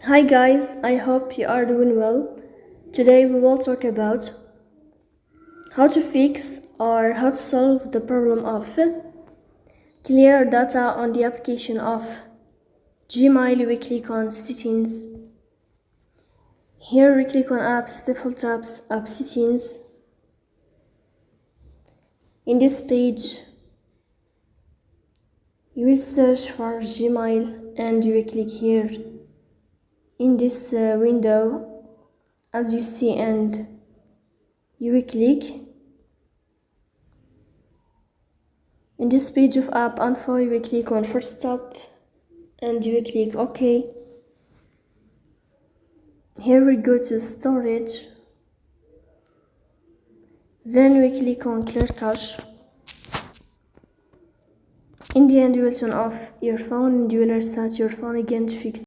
Hi guys, I hope you are doing well. Today we will talk about how to fix or how to solve the problem of clear data on the application of Gmail. We click on settings. Here we click on apps, default apps, app settings. In this page you will search for Gmail and you will click here in this window as you see, and you will click in this page of app info. You will click on first stop and you will click OK. Here we go to storage, then we click on clear cache. In the end you will turn off your phone and you will restart your phone again to fix